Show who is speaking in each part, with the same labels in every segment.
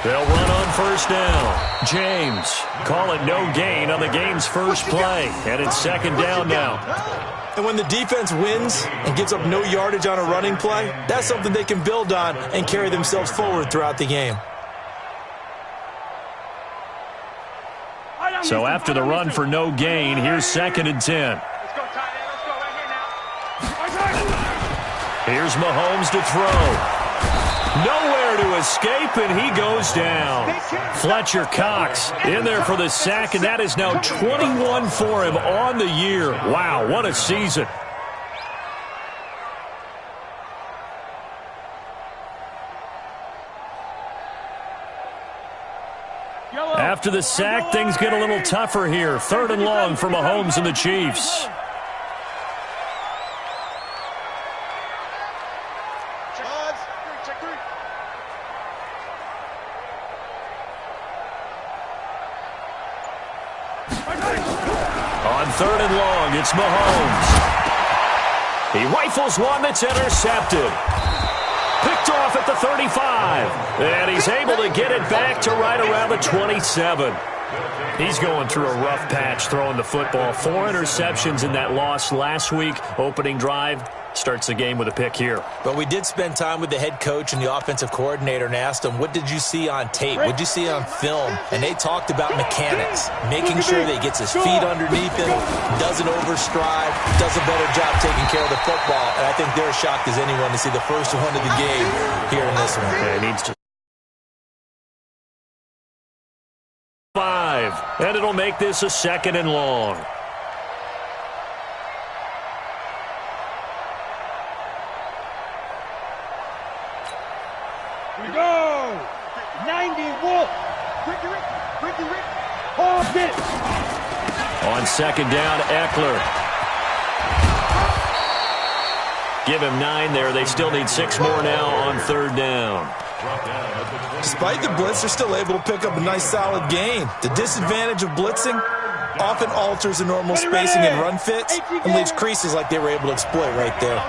Speaker 1: They'll run on first down. James, call it no gain on the game's first play. And it's second down now.
Speaker 2: And when the defense wins and gives up no yardage on a running play, that's something they can build on and carry themselves forward throughout the game.
Speaker 1: So after the run for no gain, here's second and 10. Here's Mahomes to throw. Nowhere to escape, and he goes down. Fletcher Cox in there for the sack, and that is now 21 for him on the year. Wow, what a season. After the sack, things get a little tougher here. Third and long for Mahomes and the Chiefs. On third and long, it's Mahomes. He rifles one that's intercepted. Picked off at the 35. And he's able to get it back to right around the 27. He's going through a rough patch throwing the football. 4 interceptions in that loss last week. Opening drive starts the game with a pick here.
Speaker 2: But we did spend time with the head coach and the offensive coordinator and asked him, what did you see on tape? What did you see on film? And they talked about mechanics, making sure that he gets his feet underneath him, doesn't overstride, does a better job taking care of the football. And I think they're as shocked as anyone to see the first one of the game here in this one.
Speaker 1: Yeah, he needs to. 5, and it'll make this a second and long.
Speaker 3: We go! 90 Wolf! Ricky, hold it!
Speaker 1: On second down, Eckler. Give him 9 there. They still need 6 more now on third down.
Speaker 2: Despite the blitz, they're still able to pick up a nice solid gain. The disadvantage of blitzing often alters the normal spacing and run fits and leaves creases like they were able to exploit right there.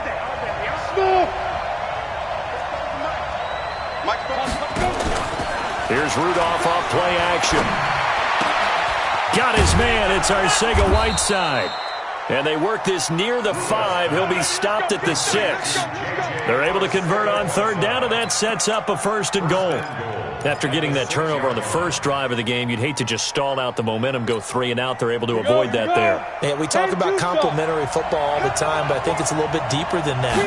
Speaker 1: Here's Rudolph off play action. Got his man. It's Arcega-Whiteside. And they work this near the 5. He'll be stopped at the 6. They're able to convert on third down, and that sets up a first and goal. After getting that turnover on the first drive of the game, you'd hate to just stall out the momentum, go 3 and out. They're able to avoid that there.
Speaker 2: Yeah, we talk about complementary football all the time, but I think it's a little bit deeper than that.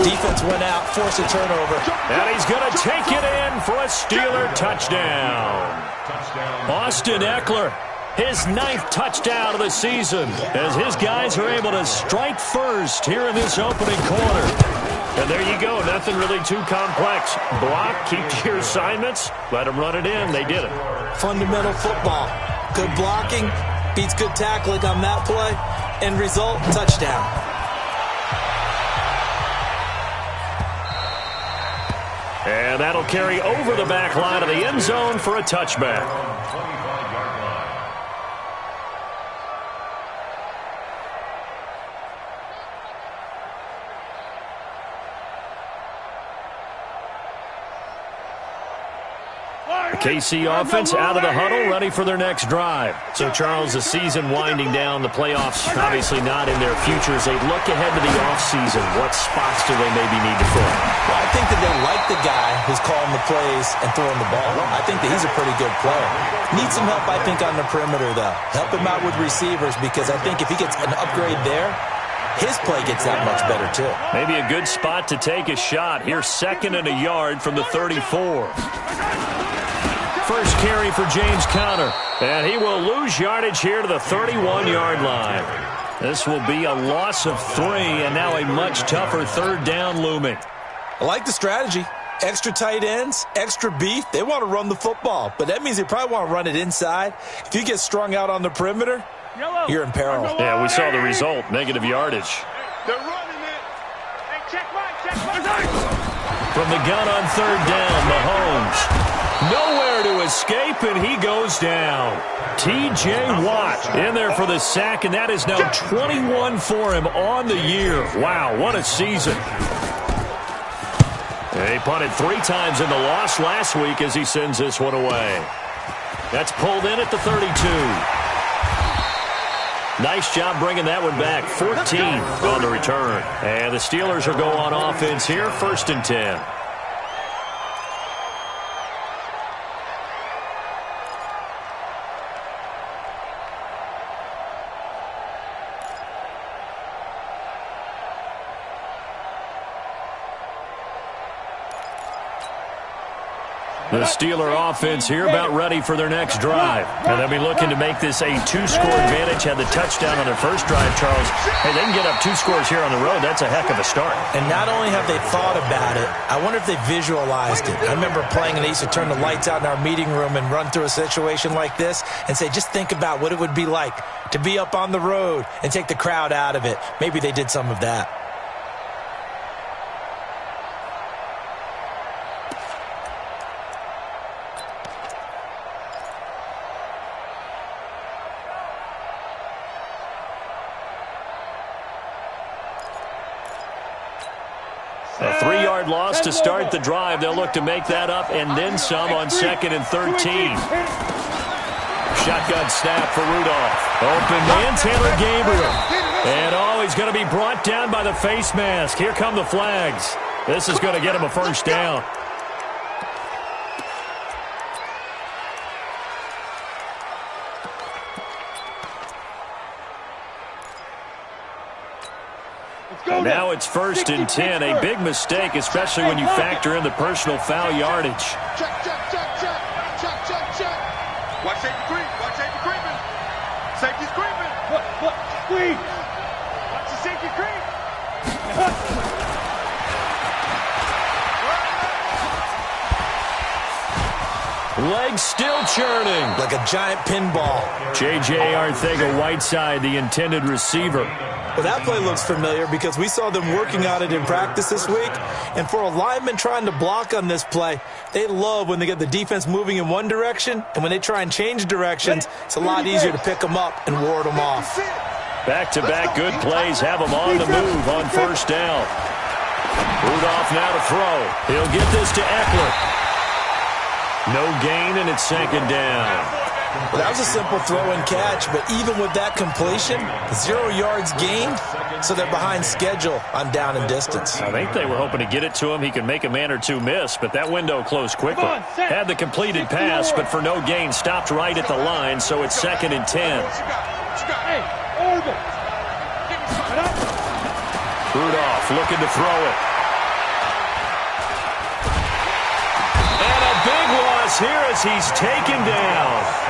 Speaker 2: Defense went out, forced a turnover.
Speaker 1: And he's going to take it in for a Steeler touchdown. Austin Eckler, his 9th touchdown of the season, as his guys are able to strike first here in this opening quarter. And there you go, nothing really too complex. Block, keep to your assignments, let them run it in. They did it.
Speaker 2: Fundamental football. Good blocking, beats good tackling on that play. End result, touchdown.
Speaker 1: And that'll carry over the back line of the end zone for a touchback. KC offense out of the huddle, ready for their next drive. So, Charles, the season winding down, the playoffs obviously not in their future. As they look ahead to the offseason, what spots do they maybe need to fill?
Speaker 2: Well, I think that they like the guy who's calling the plays and throwing the ball. I think that he's a pretty good player. Needs some help, I think, on the perimeter, though. Help him out with receivers, because I think if he gets an upgrade there, his play gets that much better, too.
Speaker 1: Maybe a good spot to take a shot. Here's 2nd and a yard from the 34. First carry for James Conner, and he will lose yardage here to the 31-yard line. This will be a loss of 3, and now a much tougher third down looming.
Speaker 2: I like the strategy. Extra tight ends, extra beef. They want to run the football, but that means they probably want to run it inside. If you get strung out on the perimeter, you're in peril.
Speaker 1: Yeah, we saw the result, negative yardage.
Speaker 3: They're running it. Hey, check right.
Speaker 1: From the gun on third down, Mahomes. Nowhere to escape, and he goes down. T.J. Watt in there for the sack, and that is now 21 for him on the year. Wow, what a season. He punted 3 times in the loss last week as he sends this one away. That's pulled in at the 32. Nice job bringing that one back. 14 on the return. And the Steelers will go on offense here, 1st and 10. The Steeler offense here about ready for their next drive. And they'll be looking to make this a 2-score advantage. Had the touchdown on their first drive, Charles. Hey, they can get up 2 scores here on the road. That's a heck of a start.
Speaker 2: And not only have they thought about it, I wonder if they visualized it. I remember playing and they used to turn the lights out in our meeting room and run through a situation like this and say, just think about what it would be like to be up on the road and take the crowd out of it. Maybe they did some of that.
Speaker 1: A 3-yard loss to start the drive. They'll look to make that up and then some on 2nd and 13. Shotgun snap for Rudolph. Open man, Taylor Gabriel. And he's going to be brought down by the face mask. Here come the flags. This is going to get him a first down. Now it's 1st and 10. A big mistake, especially when you factor in the personal foul yardage.
Speaker 3: Check. Watch safety creep. Watch safety creeping. Safety's creeping. What? Creep. Watch the safety creep.
Speaker 1: Legs still churning.
Speaker 2: Like a giant pinball.
Speaker 1: J.J. Arcega-Whiteside, the intended receiver.
Speaker 2: Well, that play looks familiar because we saw them working on it in practice this week. And for a lineman trying to block on this play, they love when they get the defense moving in one direction. And when they try and change directions, it's a lot easier to pick them up and ward them off.
Speaker 1: Back-to-back good plays have them on the move on 1st down. Rudolph now to throw. He'll get this to Eckler. No gain, and it's 2nd down.
Speaker 2: Well, that was a simple throw and catch, but even with that completion, 0 yards gained, so they're behind schedule on down and distance.
Speaker 1: I think they were hoping to get it to him. He could make a man or two miss, but that window closed quickly. Had the completed pass, but for no gain, stopped right at the line, so it's 2nd and 10. Rudolph looking to throw it. And a big loss here as he's taken down.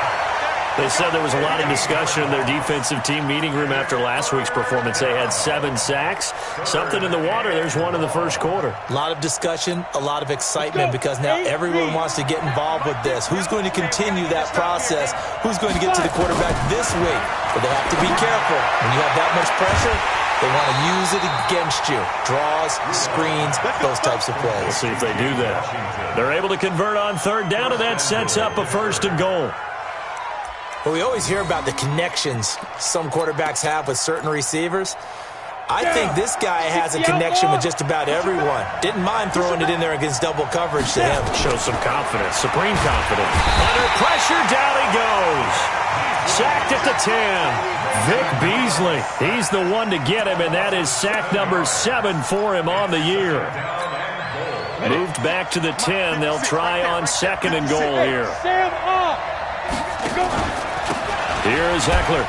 Speaker 1: They said there was a lot of discussion in their defensive team meeting room after last week's performance. They had 7 sacks. Something in the water. There's one in the first quarter.
Speaker 2: A lot of discussion, a lot of excitement because now everyone wants to get involved with this. Who's going to continue that process? Who's going to get to the quarterback this week? But they have to be careful. When you have that much pressure, they want to use it against you. Draws, screens, those types of plays.
Speaker 1: We'll see if they do that. They're able to convert on 3rd down, and that sets up a 1st and goal.
Speaker 2: Well, we always hear about the connections some quarterbacks have with certain receivers. I think this guy has a connection with just about everyone. Didn't mind throwing it in there against double coverage to him.
Speaker 1: Shows some confidence, supreme confidence. Under pressure, down he goes. Sacked at the 10. Vic Beasley, he's the one to get him, and that is sack number 7 for him on the year. Moved back to the 10. They'll try on 2nd and goal here. Here is Eckler.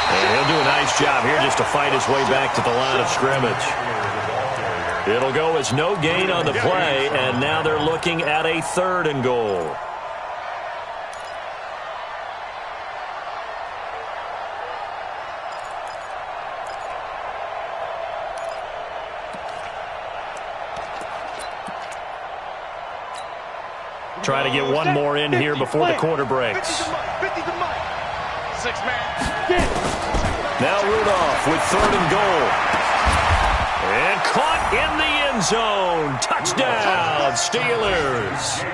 Speaker 1: And he'll do a nice job here just to fight his way back to the line of scrimmage. It'll go as no gain on the play, and now they're looking at a 3rd and goal. Try to get one more in here before the quarter breaks.
Speaker 3: 6-man.
Speaker 1: Now Rudolph with 3rd and goal. And caught in the end zone. Touchdown, Steelers.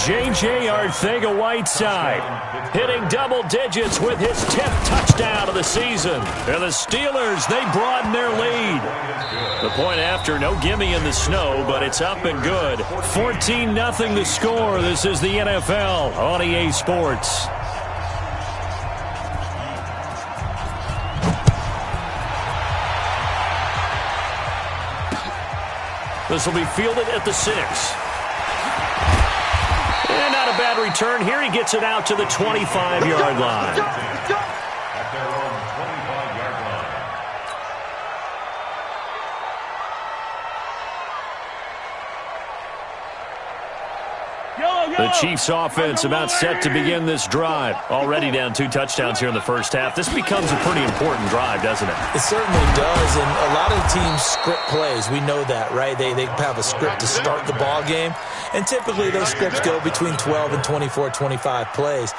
Speaker 1: J.J. Arcega-Whiteside hitting double digits with his 10th touchdown of the season. And the Steelers, they broaden their lead. The point after, no gimme in the snow, but it's up and good. 14-0 the score. This is the NFL on EA Sports. This will be fielded at the 6. And not a bad return. Here he gets it out to the 25-yard line.
Speaker 3: At their own 25-yard line.
Speaker 1: The Chiefs offense about set to begin this drive. Already down 2 touchdowns here in the first half. This becomes a pretty important drive, doesn't it?
Speaker 2: It certainly does, and a lot of teams script plays. We know that, right? They have a script to start the ball game, and typically those scripts go between 12 and 24, 25 plays.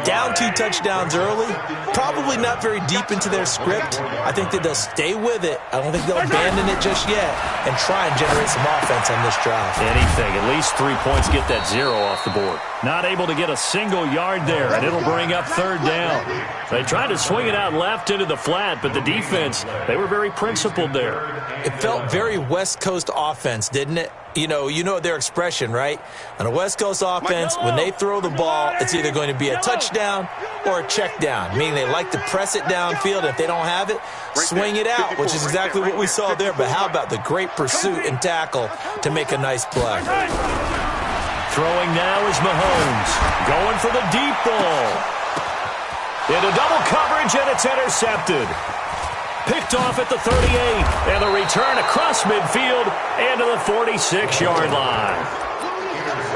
Speaker 2: Down 2 touchdowns early, probably not very deep into their script. I think that they'll stay with it. I don't think they'll abandon it just yet and try and generate some offense on this drive.
Speaker 1: Anything, at least 3 points, get that 0 off the board. Not able to get a single yard there, and it'll bring up 3rd down. They tried to swing it out left into the flat, but the defense, they were very principled there.
Speaker 2: It felt very West Coast offense, didn't it? You know their expression, right? On a West Coast offense, when they throw the ball, it's either going to be a touchdown or a check down, meaning they like to press it downfield. If they don't have it, swing it out, which is exactly what we saw there. But how about the great pursuit and tackle to make a nice play?
Speaker 1: Throwing now is Mahomes. Going for the deep ball. Into double coverage, and it's intercepted. Picked off at the 38. And the return across midfield and to the 46-yard line.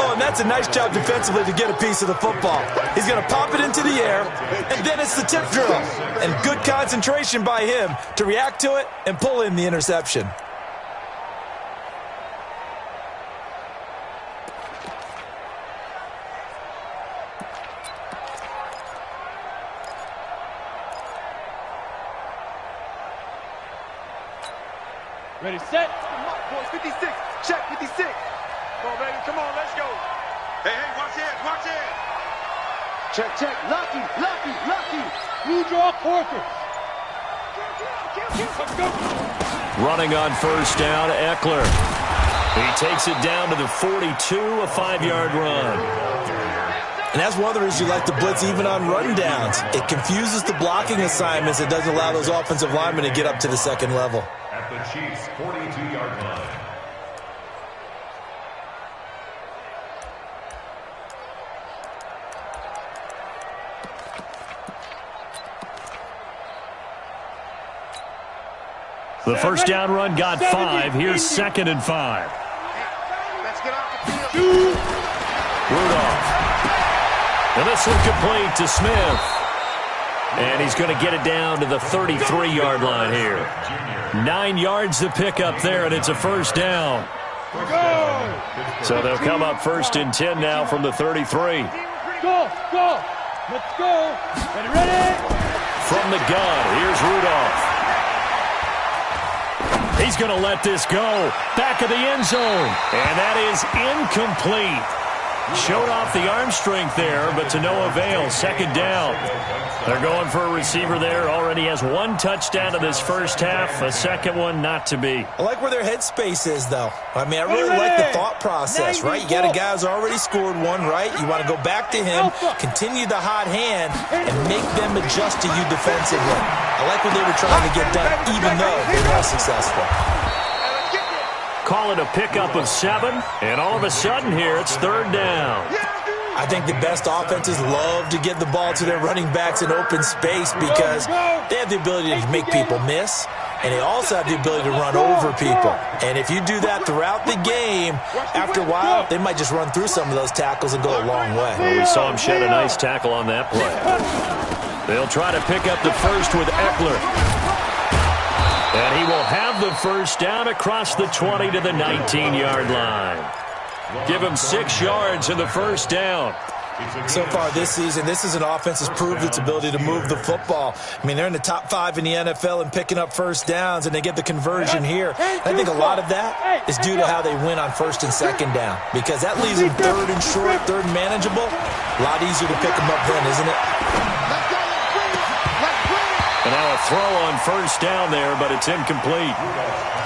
Speaker 2: Oh, and that's a nice job defensively to get a piece of the football. He's going to pop it into the air, and then it's the tip drill. And good concentration by him to react to it and pull in the interception.
Speaker 3: Ready, set. Boys, 56. Check, 56. Come on, baby. Come on, let's go. Hey, watch it, watch it. Check. Lucky. Blue draw, Porker. Let's go.
Speaker 1: Running on first down, Eckler. He takes it down to the 42, a 5-yard run.
Speaker 2: And that's one of the reasons you like to blitz even on run downs. It confuses the blocking assignments. It doesn't allow those offensive linemen to get up to the second level.
Speaker 3: At the Chiefs' 42-yard line.
Speaker 1: The first down run got 5. Here's 2nd and 5.
Speaker 3: Let's get off the field.
Speaker 1: Rudolph. And this one complete to Smith. And he's going to get it down to the 33-yard line here. 9 yards to pick up there, and it's a first down. So they'll come up 1st and 10 now from the 33.
Speaker 3: Go. Let's go. Ready?
Speaker 1: From the gun, here's Rudolph. He's going to let this go. Back of the end zone. And that is incomplete. Showed off the arm strength there, but to no avail. 2nd down. They're going for a receiver there. Already has 1 touchdown in this first half. A second one not to be.
Speaker 2: I like where their headspace is, though. I mean, I really like the thought process, right? You got a guy who's already scored 1, right? You want to go back to him, continue the hot hand, and make them adjust to you defensively. I like what they were trying to get done, even though they were successful.
Speaker 1: Call it a pickup of 7, and all of a sudden here, it's 3rd down.
Speaker 2: I think the best offenses love to get the ball to their running backs in open space because they have the ability to make people miss, and they also have the ability to run over people. And if you do that throughout the game, after a while, they might just run through some of those tackles and go a long way.
Speaker 1: Well, we saw him shed a nice tackle on that play. They'll try to pick up the first with Eckler. And he will have the first down across the 20 to the 19-yard line. Give him 6 yards in the first down.
Speaker 2: So far this season, this is an offense that's proved its ability to move the football. I mean, they're in the top 5 in the NFL in picking up first downs, and they get the conversion here. I think a lot of that is due to how they win on first and second down, because that leaves them third and short, third and manageable. A lot easier to pick them up then, isn't it?
Speaker 1: And now a throw on first down there, but it's incomplete.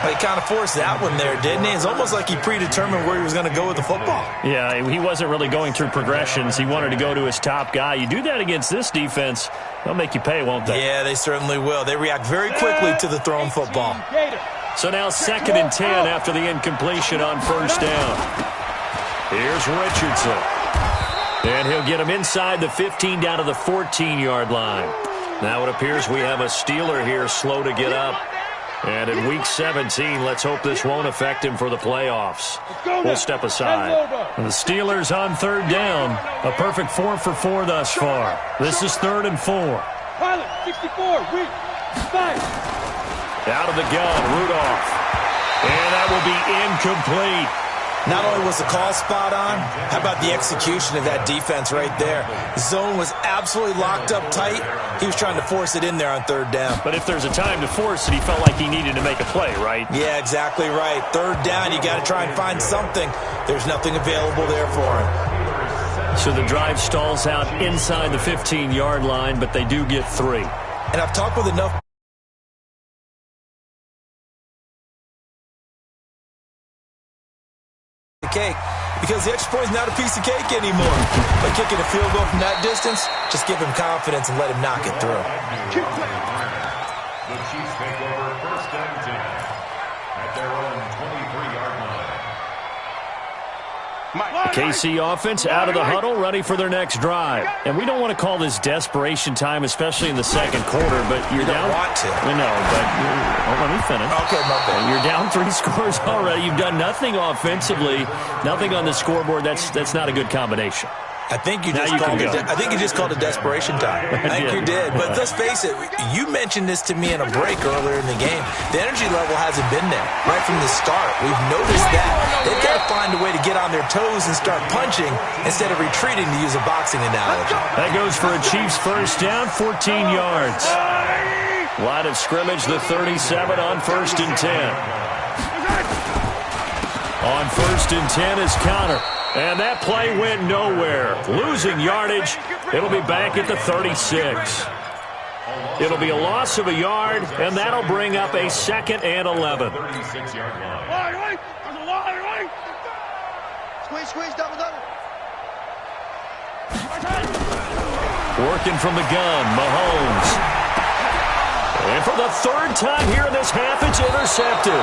Speaker 2: Well, he kind of forced that one there, didn't he? It's almost like he predetermined where he was going to go with the football.
Speaker 1: Yeah, he wasn't really going through progressions. He wanted to go to his top guy. You do that against this defense, they'll make you pay, won't they?
Speaker 2: Yeah, they certainly will. They react very quickly to the thrown football.
Speaker 1: So now 2nd and 10 after the incompletion on first down. Here's Richardson. And he'll get him inside the 15 down to the 14-yard line. Now it appears we have a Steeler here slow to get up. And in Week 17, let's hope this won't affect him for the playoffs. We'll step aside. The Steelers on 3rd down. A perfect 4 for 4 thus far. This is 3rd and 4.
Speaker 3: Pilot, 64, weak, 5.
Speaker 1: Out of the gun, Rudolph. And that will be incomplete.
Speaker 2: Not only was the call spot on, how about the execution of that defense right there? The zone was absolutely locked up tight. He was trying to force it in there on 3rd down.
Speaker 1: But if there's a time to force it, he felt like he needed to make a play, right?
Speaker 2: Yeah, exactly right. 3rd down, you got to try and find something. There's nothing available there for him.
Speaker 1: So the drive stalls out inside the 15-yard line, but they do get 3.
Speaker 2: And I've talked with enough cake, because the extra point is not a piece of cake anymore. By kicking a field goal from that distance, just give him confidence and let him knock it through.
Speaker 4: The Chiefs take over 1st and 10 at their own 23-yard line.
Speaker 1: KC offense out of the huddle, ready for their next drive. And we don't want to call this desperation time, especially in the 2nd quarter, but you're down.
Speaker 2: Don't want to.
Speaker 1: No, but let me finish.
Speaker 2: Okay, my bad.
Speaker 1: You're down 3 scores already. You've done nothing offensively, nothing on the scoreboard. That's not a good combination.
Speaker 2: I think you just called it desperation time. I think you did. But let's face it, you mentioned this to me in a break earlier in the game. The energy level hasn't been there right from the start. We've noticed that. They've got to find a way to get on their toes and start punching instead of retreating, to use a boxing analogy.
Speaker 1: That goes for a Chiefs first down, 14 yards. Line of scrimmage, the 37 on 1st and 10. On 1st and 10 is Connor. And that play went nowhere. Losing yardage. It'll be back at the 36. It'll be a loss of a yard, and that'll bring up a 2nd and 11.
Speaker 4: 36-yard line.
Speaker 3: Squeeze, double.
Speaker 1: Working from the gun, Mahomes. And for the 3rd time here in this half, it's intercepted.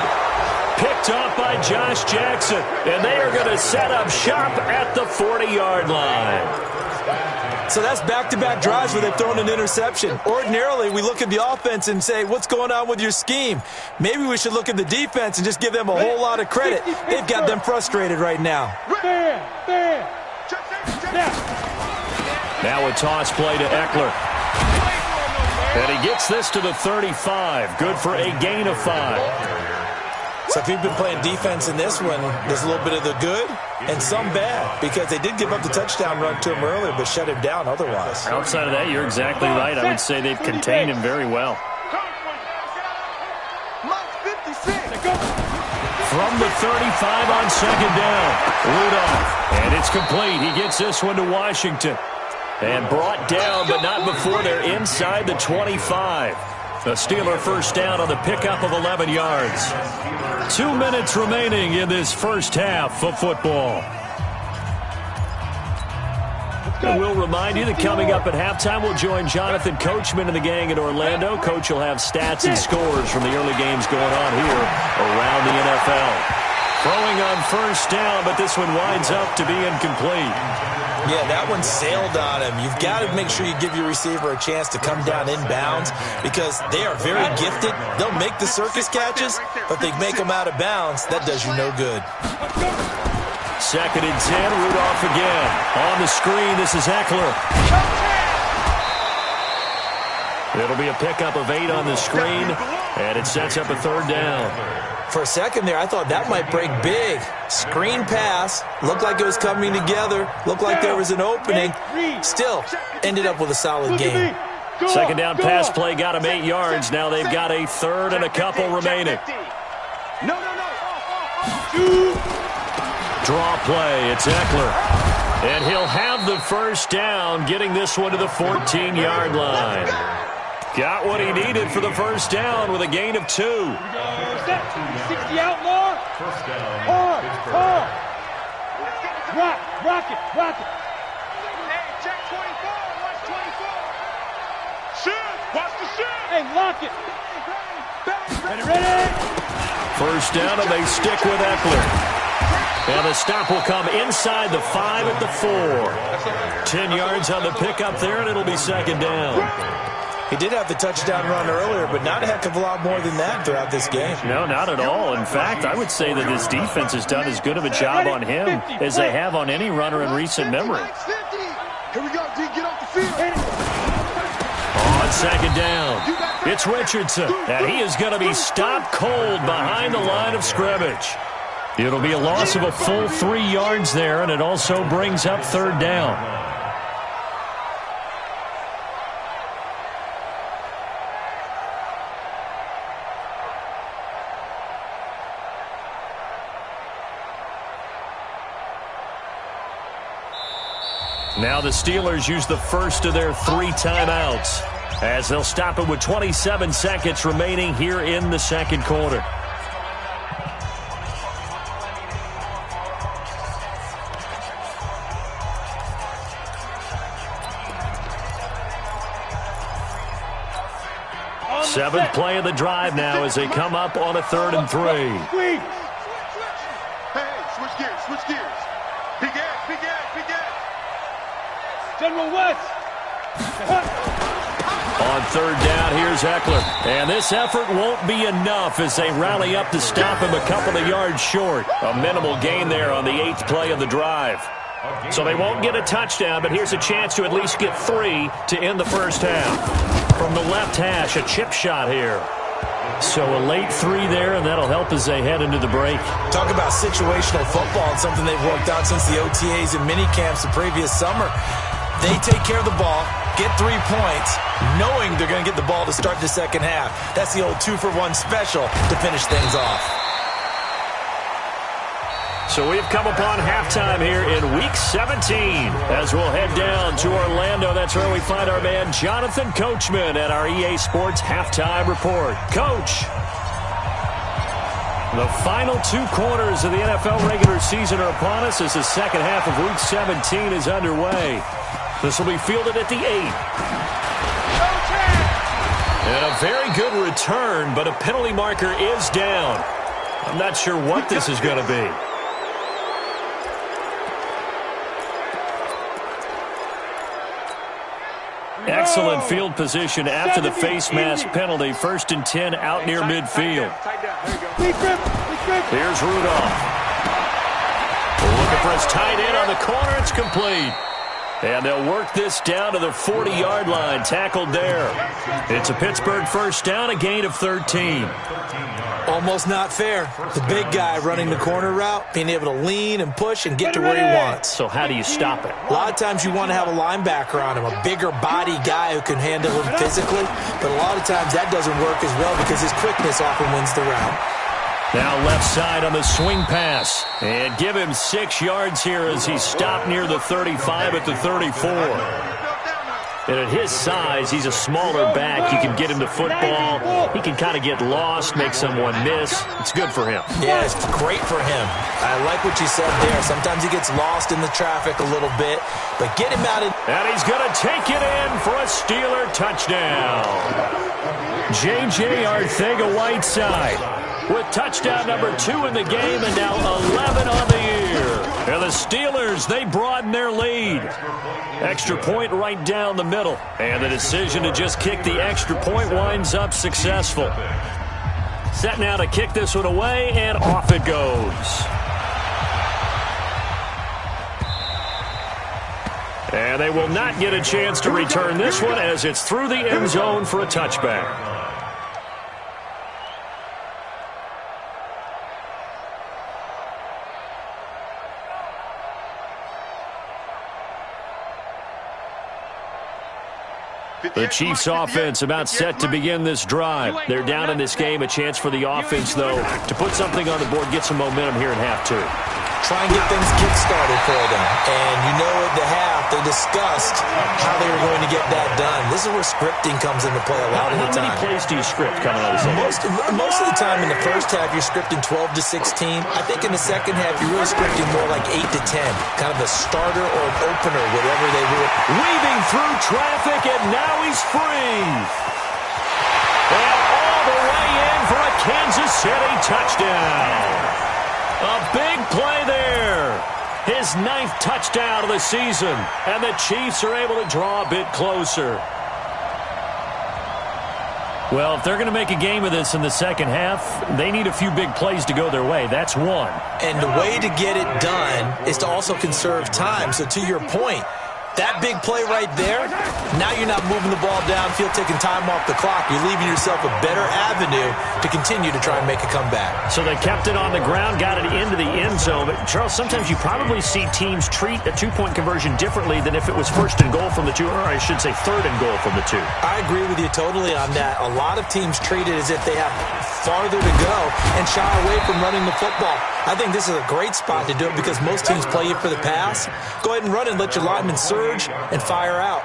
Speaker 1: Picked off by Josh Jackson, and they are going to set up shop at the 40-yard line.
Speaker 2: So that's back-to-back drives where they've thrown an interception. Ordinarily, we look at the offense and say, what's going on with your scheme? Maybe we should look at the defense and just give them a whole lot of credit. They've got them frustrated right now.
Speaker 1: Now a toss play to Eckler. And he gets this to the 35. Good for a gain of 5.
Speaker 2: So if you've been playing defense in this one, there's a little bit of the good and some bad, because they did give up the touchdown run to him earlier but shut him down otherwise.
Speaker 1: Outside of that, you're exactly right. I would say they've contained him very well. From the 35 on 2nd down, Rudolph. And it's complete. He gets this one to Washington. And brought down, but not before they're inside the 25. The Steeler first down on the pickup of 11 yards. 2 minutes remaining in this first half of football. And we'll remind you that coming up at halftime, we'll join Jonathan Coachman and the gang in Orlando. Coach will have stats and scores from the early games going on here around the NFL. Throwing on first down, but this one winds up to be incomplete.
Speaker 2: Yeah, that one sailed on him. You've got to make sure you give your receiver a chance to come down inbounds, because they are very gifted. They'll make the circus catches, but they make them out of bounds. That does you no good.
Speaker 1: 2nd and 10, Rudolph again. On the screen, this is Eckler. It'll be a pickup of 8 on the screen, and it sets up a 3rd down.
Speaker 2: For a second there, I thought that might break big. Screen pass. Looked like it was coming together. Looked like there was an opening. Still, ended up with a solid game.
Speaker 1: 2nd down pass play got him 8 yards. Now they've got a 3rd and a couple remaining.
Speaker 3: No.
Speaker 1: Draw play. It's Eckler. And he'll have the 1st down, getting this one to the 14-yard line. Got what he needed for the 1st down with a gain of 2.
Speaker 3: 60 out more.
Speaker 4: First down.
Speaker 3: Hard. Rock it. Hey, check 24. Watch 24. Shoot. Watch the shoot. Hey, lock it. Ready.
Speaker 1: 1st down, and they stick with Eckler. And the stop will come inside the 5 at the 4. 10 yards on the pickup there, and it'll be 2nd down.
Speaker 2: He did have the touchdown run earlier, but not a heck of a lot more than that throughout this game.
Speaker 1: No, not at all. In fact, I would say that this defense has done as good of a job on him as they have on any runner in recent memory.
Speaker 3: Here we go, D. Get off the field.
Speaker 1: On 2nd down, it's Richardson, and he is going to be stopped cold behind the line of scrimmage. It'll be a loss of a full 3 yards there, and it also brings up 3rd down. Now the Steelers use the 1st of their 3 timeouts as they'll stop it with 27 seconds remaining here in the 2nd quarter. Seventh play of the drive now as they come up on a 3rd and 3.
Speaker 3: Hey, switch gears. Big ass. General West.
Speaker 1: On 3rd down, here's Eckler. And this effort won't be enough as they rally up to stop him a couple of yards short. A minimal gain there on the 8th play of the drive. So they won't get a touchdown, but here's a chance to at least get 3 to end the 1st half. From the left hash, a chip shot here. So a late 3 there, and that'll help as they head into the break.
Speaker 2: Talk about situational football and something they've worked out since the OTAs and mini camps the previous summer. They take care of the ball, get 3 points, knowing they're going to get the ball to start the 2nd half. That's the old 2-for-1 special to finish things off.
Speaker 1: So we've come upon halftime here in Week 17 as we'll head down to Orlando. That's where we find our man Jonathan Coachman at our EA Sports Halftime Report. Coach, the final 2 quarters of the NFL regular season are upon us as the 2nd half of Week 17 is underway. This will be fielded at the 8. And a very good return, but a penalty marker is down. I'm not sure what this is going to be. Excellent field position after the face mask penalty. 1st and 10 out near midfield. Here's Rudolph. Looking for his tight end on the corner. It's complete. And they'll work this down to the 40-yard line. Tackled there. It's a Pittsburgh 1st down, a gain of 13.
Speaker 2: Almost not fair. The big guy running the corner route, being able to lean and push and get to where he wants.
Speaker 1: So how do you stop it?
Speaker 2: A lot of times you want to have a linebacker on him, a bigger body guy who can handle him physically. But a lot of times that doesn't work as well because his quickness often wins the route.
Speaker 1: Now left side on the swing pass. And give him 6 yards here as he's stopped near the 35 at the 34. And at his size, he's a smaller back. You can get him to football. He can kind of get lost, make someone miss. It's good for him.
Speaker 2: Yeah, it's great for him. I like what you said there. Sometimes he gets lost in the traffic a little bit, but get him out of...
Speaker 1: And he's going to take it in for a Steeler touchdown. J.J. Arcega-Whiteside with touchdown number 2 in the game and now 11 on the year. And the Steelers, they broaden their lead. Extra point right down the middle. And the decision to just kick the extra point winds up successful. Set now to kick this one away, and off it goes. And And they will not get a chance to return this one as it's through the end zone for a touchback. The Chiefs offense about set to begin this drive. They're down in this game. A chance for the offense, though, to put something on the board, get some momentum here in half two.
Speaker 2: Try and get things kick-started for them. And you know at the half, they discussed how they were going to get that done. This is where scripting comes into play a lot of the time.
Speaker 1: How many plays do you script coming out of the second?
Speaker 2: Most of the time in the first half, you're scripting 12 to 16. I think in the second half, you're really scripting more like 8 to 10. Kind of a starter or an opener, whatever they will.
Speaker 1: Weaving through traffic, and now he's free. And all the way in for a Kansas City touchdown. A big play there. His 9th touchdown of the season. And the Chiefs are able to draw a bit closer. Well, if they're going to make a game of this in the second half, they need a few big plays to go their way. That's one.
Speaker 2: And the way to get it done is to also conserve time. So to your point, that big play right there, now you're not moving the ball downfield, taking time off the clock. You're leaving yourself a better avenue to continue to try and make a comeback.
Speaker 1: So they kept it on the ground, got it into the end zone. But, Charles, sometimes you probably see teams treat a two-point conversion differently than if it was first and goal from the two, or I should say third and goal from the two.
Speaker 2: I agree with you totally on that. A lot of teams treat it as if they have farther to go and shy away from running the football. I think this is a great spot to do it because most teams play you for the pass. Go ahead and run and let your linemen surge and fire out.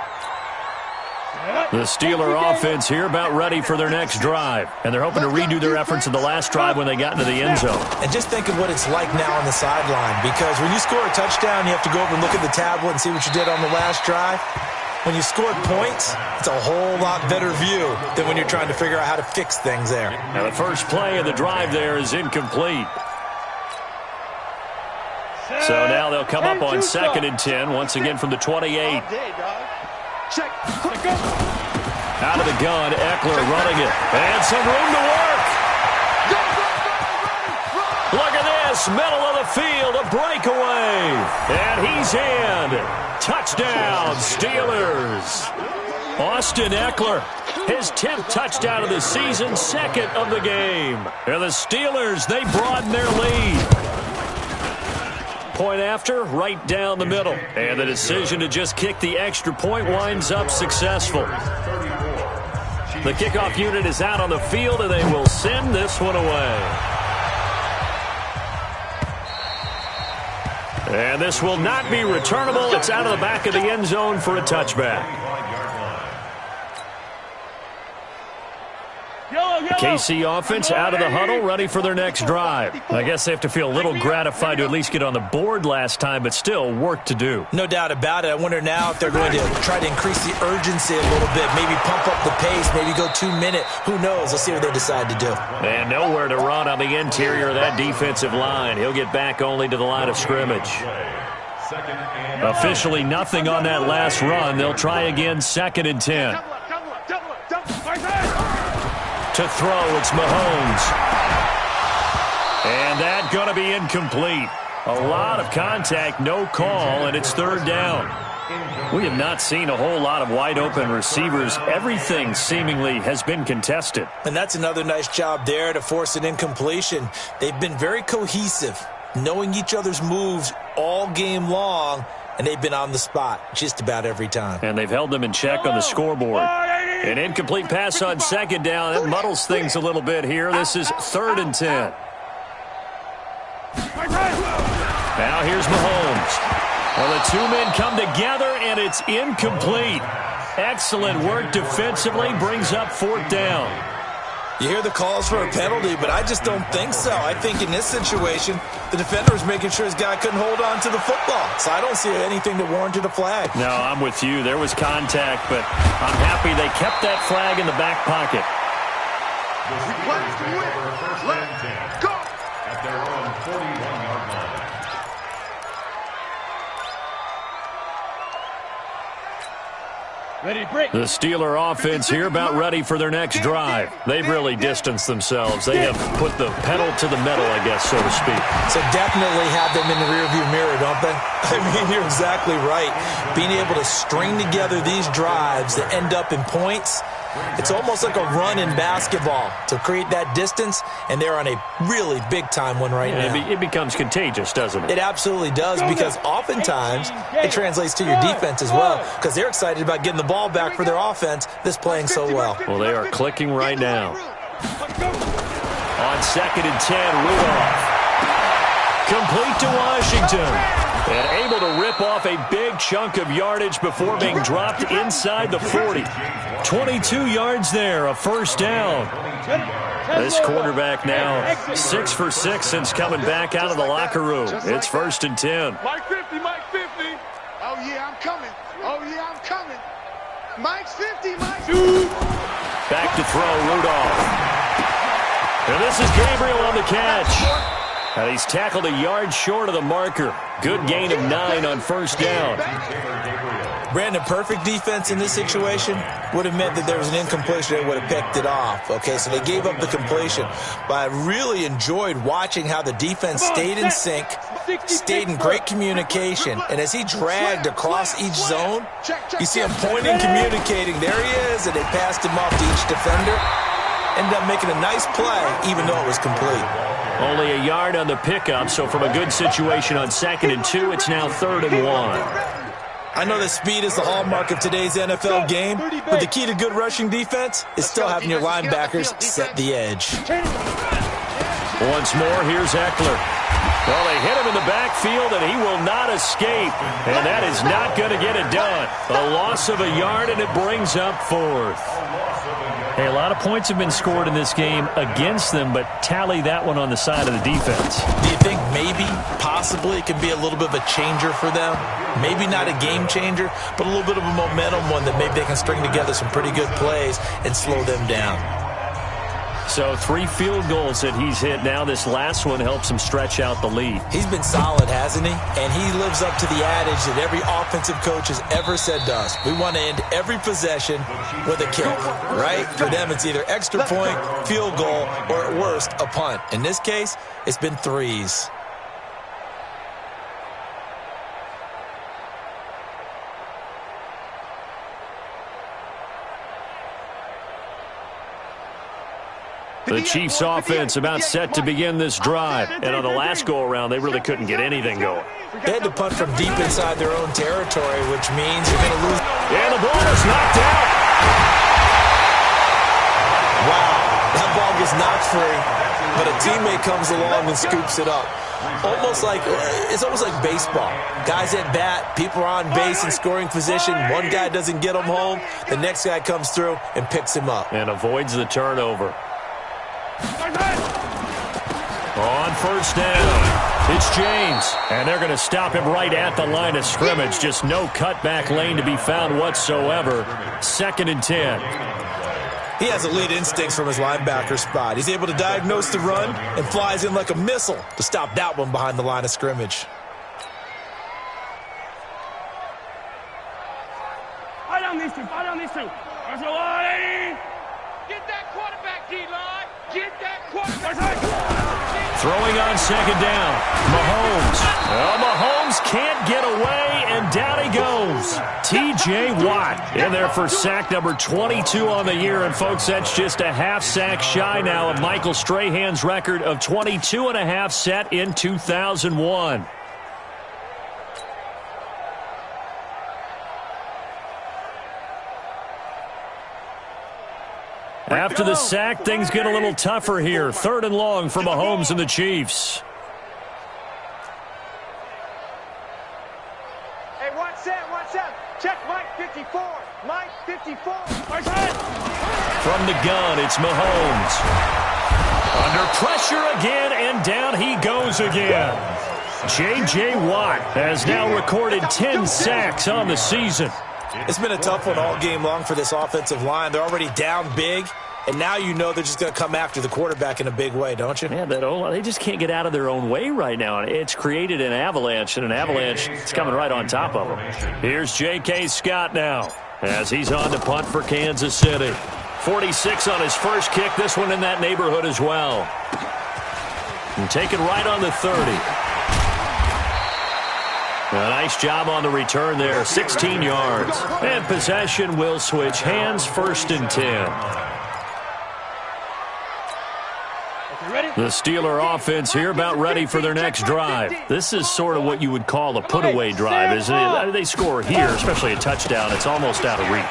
Speaker 1: The Steeler offense here about ready for their next drive. And they're hoping to redo their efforts in the last drive when they got into the end zone.
Speaker 2: And just think of what it's like now on the sideline, because when you score a touchdown, you have to go over and look at the tablet and see what you did on the last drive. When you scored points, it's a whole lot better view than when you're trying to figure out how to fix things there.
Speaker 1: Now the first play of the drive there is incomplete. So now they'll come up on 2nd and 10, once again from the 28.
Speaker 3: Check.
Speaker 1: Out of the gun, Eckler running it. And some room to work. Look at this, middle of the field, a breakaway. And he's in. Touchdown, Steelers. Austin Eckler, his 10th touchdown of the season, 2nd of the game. And the Steelers, they broaden their lead. Point after, right down the middle. And the decision to just kick the extra point winds up successful. The kickoff unit is out on the field, and they will send this one away. And this will not be returnable. It's out of the back of the end zone for a touchback. KC offense out of the huddle, ready for their next drive. I guess they have to feel a little gratified to at least get on the board last time, but still work to do.
Speaker 2: No doubt about it. I wonder now if they're going to try to increase the urgency a little bit, maybe pump up the pace, maybe go 2-minute. Who knows? Let's see what they decide to do.
Speaker 1: And nowhere to run on the interior of that defensive line. He'll get back only to the line of scrimmage. Officially nothing on that last run. They'll try again, 2nd and 10. To throw, it's Mahomes. And that going to be incomplete. A lot of contact, no call, and it's 3rd down. We have not seen a whole lot of wide-open receivers. Everything seemingly has been contested.
Speaker 2: And that's another nice job there to force an incompletion. They've been very cohesive, knowing each other's moves all game long, and they've been on the spot just about every time.
Speaker 1: And they've held them in check on the scoreboard. An incomplete pass on 2nd down. That muddles things a little bit here. This is 3rd and 10. Now here's Mahomes. Well, the two men come together, and it's incomplete. Excellent work defensively. Brings up 4th down.
Speaker 2: You hear the calls for a penalty, but I just don't think so. I think in this situation, the defender was making sure his guy couldn't hold on to the football. So I don't see anything that warranted a flag.
Speaker 1: No, I'm with you. There was contact, but I'm happy they kept that flag in the back pocket.
Speaker 3: Let's go.
Speaker 4: At their own 41-yard line.
Speaker 1: The Steeler offense here about ready for their next drive. They've really distanced themselves. They have put the pedal to the metal, I guess, so to speak.
Speaker 2: So definitely have them in the rearview mirror, don't they? I mean, you're exactly right. Being able to string together these drives that end up in points, it's almost like a run in basketball to create that distance, and they're on a really big-time one right now.
Speaker 1: It becomes contagious, doesn't it?
Speaker 2: It absolutely does, because oftentimes it translates to your defense as well, because they're excited about getting the ball back for their offense that's playing so well.
Speaker 1: Well, they are clicking right now. On 2nd and 10, Rudolph. Complete to Washington. And able to rip off a big chunk of yardage before being dropped inside the 40. 22 yards there, a first down. This quarterback now 6 for 6 since coming back out of the locker room. It's 1st and 10.
Speaker 3: Mike 50, Mike 50. Oh, yeah, I'm coming. Oh, yeah, I'm coming. Mike's 50, Mike's 50.
Speaker 1: Back to throw, Rudolph. And this is Gabriel on the catch. And he's tackled a yard short of the marker. Good gain of 9 on first down.
Speaker 2: Brandon, perfect defense in this situation would have meant that there was an incompletion. They would have picked it off. Okay, so they gave up the completion. But I really enjoyed watching how the defense stayed in sync, stayed in great communication. And as he dragged across each zone, you see him pointing, communicating. There he is, and they passed him off to each defender. Ended up making a nice play, even though it was complete.
Speaker 1: Only a yard on the pickup, so from a good situation on 2nd and 2, it's now 3rd and 1.
Speaker 2: I know that speed is the hallmark of today's NFL game, but the key to good rushing defense is still having your linebackers set the edge.
Speaker 1: Once more, here's Eckler. Well, they hit him in the backfield, and he will not escape. And that is not going to get it done. A loss of a yard, and it brings up 4th. Hey, a lot of points have been scored in this game against them, but tally that one on the side of the defense.
Speaker 2: Do you think maybe, possibly, it can be a little bit of a changer for them? Maybe not a game changer, but a little bit of a momentum one that maybe they can string together some pretty good plays and slow them down.
Speaker 1: So 3 field goals that he's hit now. This last one helps him stretch out the lead.
Speaker 2: He's been solid, hasn't he? And he lives up to the adage that every offensive coach has ever said to us. We want to end every possession with a kick, right? For them, it's either extra point, field goal, or at worst, a punt. In this case, it's been 3s.
Speaker 1: The Chiefs' offense about set to begin this drive. And on the last go-around, they really couldn't get anything going.
Speaker 2: They had to punt from deep inside their own territory, which means you're going to lose.
Speaker 1: And the ball is knocked out.
Speaker 2: Wow, that ball gets knocked free, but a teammate comes along and scoops it up. It's almost like baseball. Guys at bat, people are on base in scoring position. One guy doesn't get him home. The next guy comes through and picks him up.
Speaker 1: And avoids the turnover. On first down, it's James. And they're going to stop him right at the line of scrimmage. Just no cutback lane to be found whatsoever. 2nd and 10.
Speaker 2: He has elite instincts from his linebacker spot. He's able to diagnose the run and flies in like a missile to stop that one behind the line of scrimmage.
Speaker 3: Fight on these two. There's a line. Get that quarterback, D-line. Get that quarterback.
Speaker 1: Throwing on 2nd down. Mahomes. Well, Mahomes can't get away, and down he goes. T.J. Watt in there for sack number 22 on the year. And, folks, that's just a half sack shy now of Michael Strahan's record of 22 and a half set in 2001. After the sack, things get a little tougher here. 3rd and long for Mahomes and the Chiefs.
Speaker 3: Hey, watch that. Check Mike 54. Mike 54.
Speaker 1: From the gun, it's Mahomes. Under pressure again, and down he goes again. J.J. Watt has now recorded 10 sacks on the season.
Speaker 2: It's been a tough one all game long for this offensive line. They're already down big, and now you know they're just going to come after the quarterback in a big way, don't you?
Speaker 1: Yeah, they just can't get out of their own way right now. It's created an avalanche, and an avalanche is coming right on top of them. Here's J.K. Scott now as he's on to punt for Kansas City. 46 on his first kick, this one in that neighborhood as well. And taken right on the 30. A nice job on the return there, 16 yards. And possession will switch hands, 1st and 10. The Steeler offense here about ready for their next drive. This is sort of what you would call a put-away drive, isn't it? They score here, especially a touchdown. It's almost out of reach.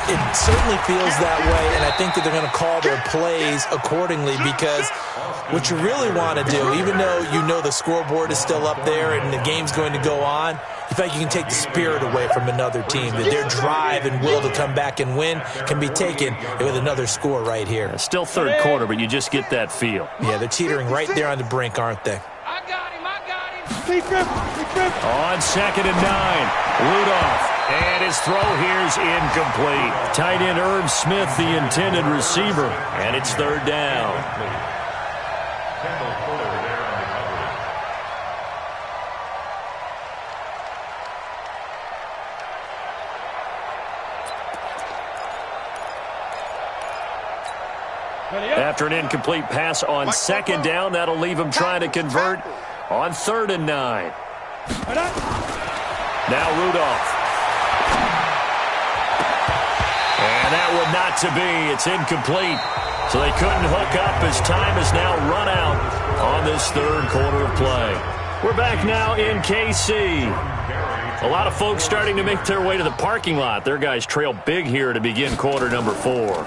Speaker 2: It certainly feels that way, and I think that they're going to call their plays accordingly because what you really want to do, even though you know the scoreboard is still up there and the game's going to go on, you feel like you can take the spirit away from another team, that their drive and will to come back and win can be taken with another score right here.
Speaker 1: Still 3rd quarter, but you just get that feel.
Speaker 2: Yeah, they're teetering right there on the brink, aren't they?
Speaker 3: I got him.
Speaker 1: On 2nd and 9, Rudolph. And his throw here's incomplete. Tight end Irv Smith, the intended receiver. And it's 3rd down. After an incomplete pass on 2nd down, that'll leave him trying to convert on 3rd and 9. Now Rudolph. And that would not to be. It's incomplete. So they couldn't hook up as time has now run out on this 3rd quarter of play. We're back now in KC. A lot of folks starting to make their way to the parking lot. Their guys trail big here to begin quarter number 4.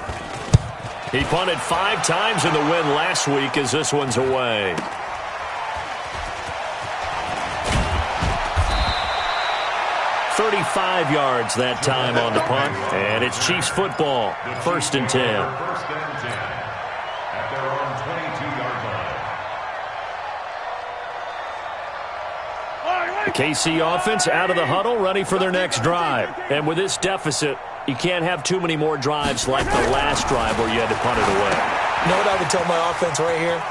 Speaker 1: He punted 5 times in the win last week as this one's away. "35 yards that time on the punt, and it's Chiefs football, 1st and 10.
Speaker 4: First and 10 at their own 22-yard line.
Speaker 1: The KC offense out of the huddle, ready for their next drive. And with this deficit, you can't have too many more drives like the last drive where you had to punt it away.
Speaker 2: You know what I would tell my offense right here?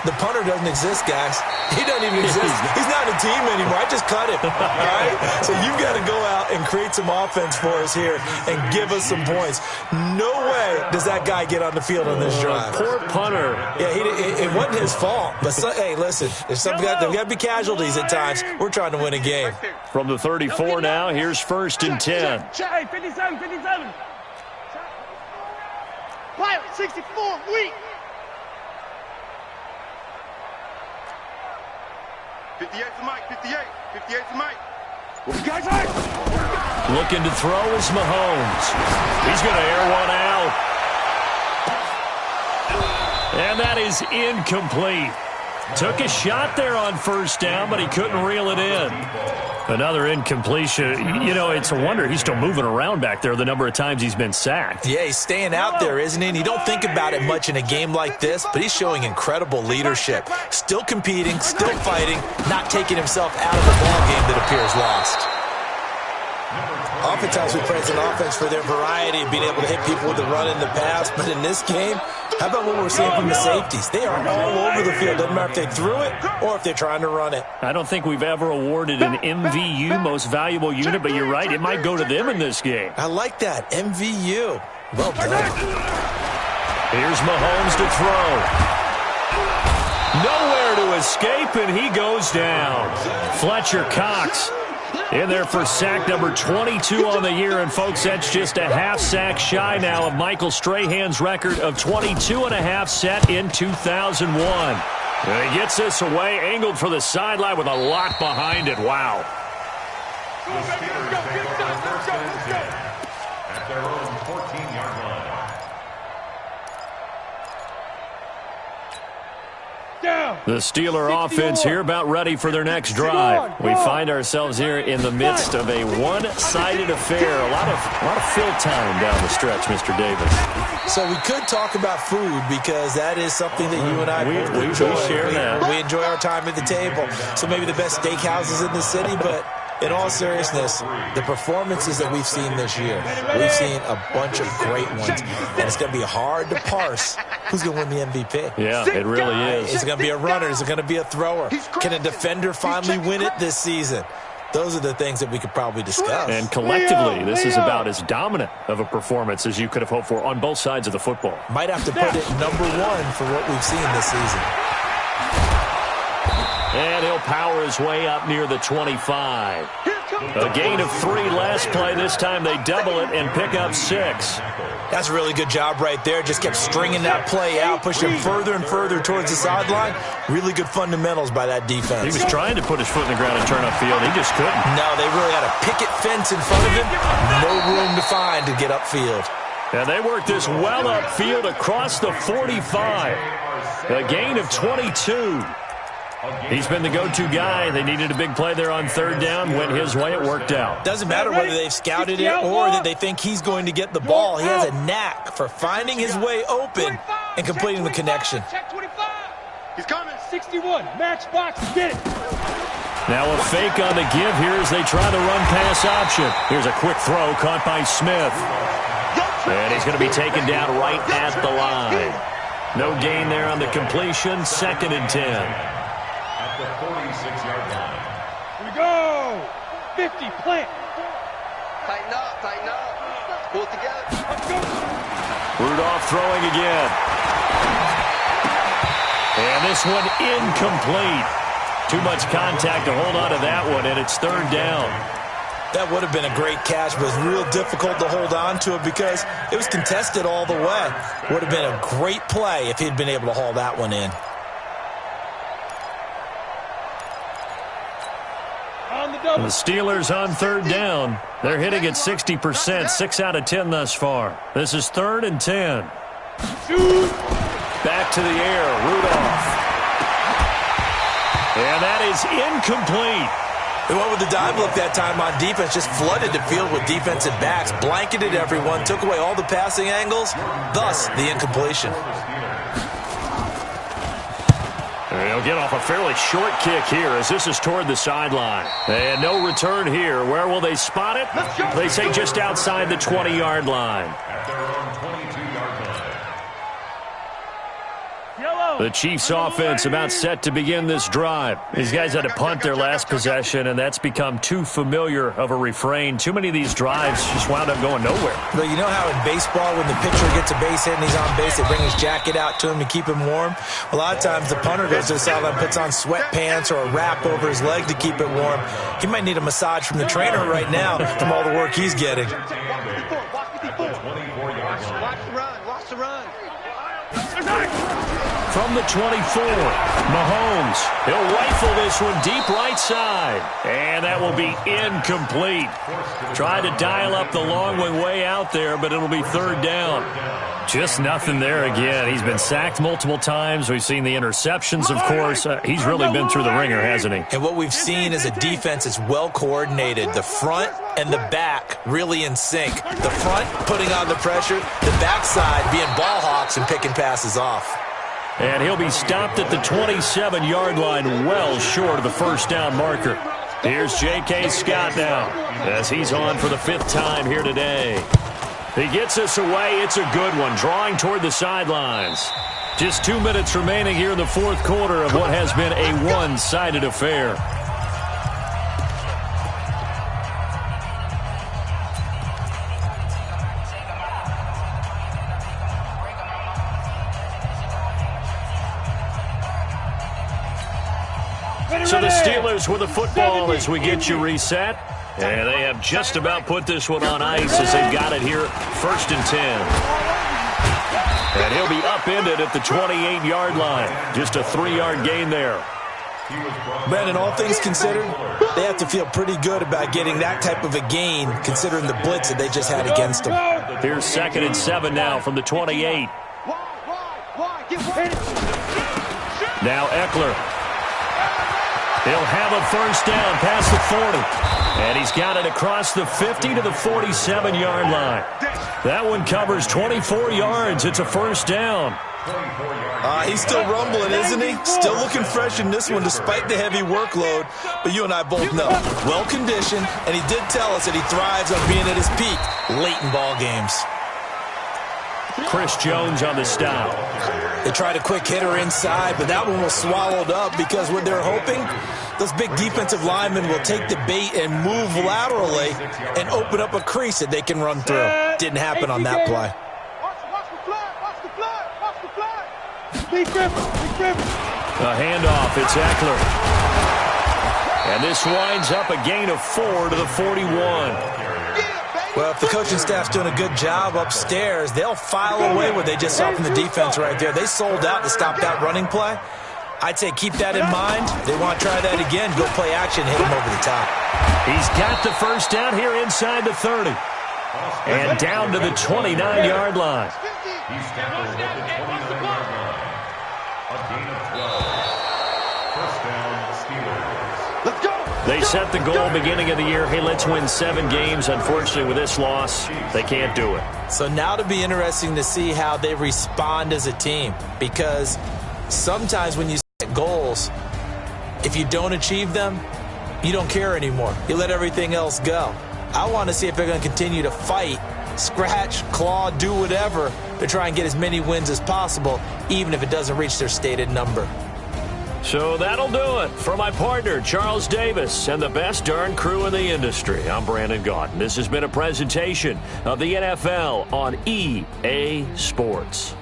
Speaker 2: The punter doesn't exist, guys. He doesn't even exist. He's not a team anymore. I just cut him. All right? So you've got to go out and create some offense for us here and give us some points. No way does that guy get on the field on this drive.
Speaker 1: Poor punter.
Speaker 2: Yeah, it wasn't his fault. But, hey, listen, there's got to be casualties at times. We're trying to win a game.
Speaker 1: From the 34 now, here's 1st and 10.
Speaker 3: 57. Pilot 64, weak. 58 to Mike, 58 to Mike.
Speaker 1: Looking to throw is Mahomes. He's going to air one out. And that is incomplete. Took a shot there on 1st down, but he couldn't reel it in. Another incompletion. You know, it's a wonder he's still moving around back there the number of times he's been sacked.
Speaker 2: Yeah, he's staying out there, isn't he? And you don't think about it much in a game like this, but he's showing incredible leadership. Still competing, still fighting, not taking himself out of a ball game that appears lost. Oftentimes we praise an offense for their variety of being able to hit people with the run and the pass, but in this game, how about what we're seeing from the safeties? They are all over the field. Doesn't matter if they threw it or if they're trying to run it.
Speaker 1: I don't think we've ever awarded an MVU, most valuable unit, but you're right, it might go to them in this game.
Speaker 2: I like that, MVU. Well done.
Speaker 1: Here's Mahomes to throw. Nowhere to escape, and he goes down. Fletcher Cox in there for sack number 22 on the year. And, folks, that's just a half sack shy now of Michael Strahan's record of 22.5 set in 2001. And he gets this away, angled for the sideline with a lot behind it. Wow.
Speaker 4: The Steelers take over 1st and 10 at their own 14-yard line.
Speaker 1: The Steeler offense here about ready for their next drive. We find ourselves here in the midst of a one-sided affair. A lot of fill time down the stretch, Mr. Davis.
Speaker 2: So we could talk about food because that is something that you and I
Speaker 1: we share that.
Speaker 2: We enjoy our time at the table. So maybe the best steakhouses in the city, but in all seriousness, the performances that we've seen this year, we've seen a bunch of great ones. And it's going to be hard to parse who's going to win the MVP.
Speaker 1: Yeah, it really is.
Speaker 2: Is it going to be a runner? Is it going to be a thrower? Can a defender finally win it this season? Those are the things that we could probably discuss.
Speaker 1: And collectively, this is about as dominant of a performance as you could have hoped for on both sides of the football.
Speaker 2: Might have to put it #1 for what we've seen this season.
Speaker 1: And he'll power his way up near the 25. A gain of 3 last play. This time they double it and pick up 6.
Speaker 2: That's a really good job right there. Just kept stringing that play out, pushing him further and further towards the sideline. Really good fundamentals by that defense.
Speaker 1: He was trying to put his foot in the ground and turn upfield. He just couldn't.
Speaker 2: No, they really had a picket fence in front of him. No room to find to get upfield.
Speaker 1: And they worked this well upfield across the 45. A gain of 22. He's been the go-to guy. They needed a big play there on 3rd down. Went his way. It worked out.
Speaker 2: Doesn't matter whether they've scouted it or that they think he's going to get the ball. He has a knack for finding his way open and completing the connection.
Speaker 3: Check 25. He's coming. 61. Match box. Get it.
Speaker 1: Now a fake on the give here as they try the run-pass option. Here's a quick throw caught by Smith. And he's going to be taken down right at the line. No gain there on the completion. 2nd and 10.
Speaker 4: At the 46-yard line.
Speaker 3: Here we go. 50, plant.
Speaker 5: Tighten up. Pull it together.
Speaker 3: Let's go.
Speaker 1: Rudolph throwing again. And this one incomplete. Too much contact to hold on to that one, and it's 3rd down.
Speaker 2: That would have been a great catch, but it was real difficult to hold on to it because it was contested all the way. Would have been a great play if he'd been able to haul that one in.
Speaker 1: The Steelers on 3rd down. They're hitting at 60%, 6 out of 10 thus far. This is 3rd and 10. Back to the air, Rudolph. And that is incomplete.
Speaker 2: They went with the dive look that time on defense, just flooded the field with defensive backs, blanketed everyone, took away all the passing angles, thus the incompletion.
Speaker 1: They'll get off a fairly short kick here as this is toward the sideline. And no return here. Where will they spot it? They say just outside the 20-yard line.
Speaker 4: At their own 22-yard line.
Speaker 1: The Chiefs offense about set to begin this drive. These guys had to punt their last possession, and that's become too familiar of a refrain. Too many of these drives just wound up going nowhere.
Speaker 2: But you know how in baseball when the pitcher gets a base hit and he's on base, they bring his jacket out to him to keep him warm? A lot of times the punter goes to the sideline, puts on sweatpants or a wrap over his leg to keep it warm. He might need a massage from the trainer right now from all the work he's getting.
Speaker 5: Watch the run.
Speaker 1: From the 24, Mahomes. He'll rifle this one deep right side. And that will be incomplete. Tried to dial up the long one way out there, but it'll be 3rd down. Just nothing there again. He's been sacked multiple times. We've seen the interceptions, of course. He's really been through the ringer, hasn't he?
Speaker 2: And what we've seen is a defense that's well coordinated. The front and the back really in sync. The front putting on the pressure, the backside being ball hawks and picking passes off.
Speaker 1: And he'll be stopped at the 27-yard line, well short of the 1st down marker. Here's J.K. Scott now as he's on for the 5th time here today. He gets us away. It's a good one, drawing toward the sidelines. Just 2 minutes remaining here in the 4th quarter of what has been a one-sided affair. So the Steelers with the football as we get you reset. And they have just about put this one on ice as they've got it here, 1st and 10. And he'll be upended at the 28-yard line. Just a 3-yard gain there.
Speaker 2: Brandon, all things considered, they have to feel pretty good about getting that type of a gain considering the blitz that they just had against them.
Speaker 1: Here's 2nd and 7 now from the 28. Now Eckler. He'll have a 1st down past the 40. And he's got it across the 50 to the 47-yard line. That one covers 24 yards. It's a 1st down.
Speaker 2: He's still rumbling, isn't he? Still looking fresh in this one despite the heavy workload. But you and I both know, well-conditioned, and he did tell us that he thrives on being at his peak late in ball games.
Speaker 1: Chris Jones on the stop.
Speaker 2: They tried a quick hitter inside, but that one was swallowed up because what they're hoping, those big defensive linemen will take the bait and move laterally and open up a crease that they can run through. Didn't happen on that play.
Speaker 1: A handoff. It's Eckler. And this winds up a gain of 4 to the 41.
Speaker 2: Well, if the coaching staff's doing a good job upstairs, they'll file away what they just saw from the defense right there. They sold out to stop that running play. I'd say keep that in mind. They want to try that again. Go play action, hit them over the top.
Speaker 1: He's got the first down here inside the 30. And down to the 29-yard line.
Speaker 4: He's tackled at the 29-yard line. A gain of 12. First down, Steelers.
Speaker 3: Let's go.
Speaker 1: They set the goal beginning of the year. Hey, let's win 7 games. Unfortunately, with this loss, they can't do it.
Speaker 2: So now it'll be interesting to see how they respond as a team, because sometimes when you set goals, if you don't achieve them, you don't care anymore. You let everything else go. I want to see if they're going to continue to fight, scratch, claw, do whatever to try and get as many wins as possible, even if it doesn't reach their stated number.
Speaker 1: So that'll do it. For my partner, Charles Davis, and the best darn crew in the industry, I'm Brandon Gaudin. This has been a presentation of the NFL on EA Sports.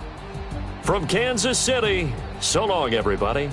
Speaker 1: From Kansas City, so long, everybody.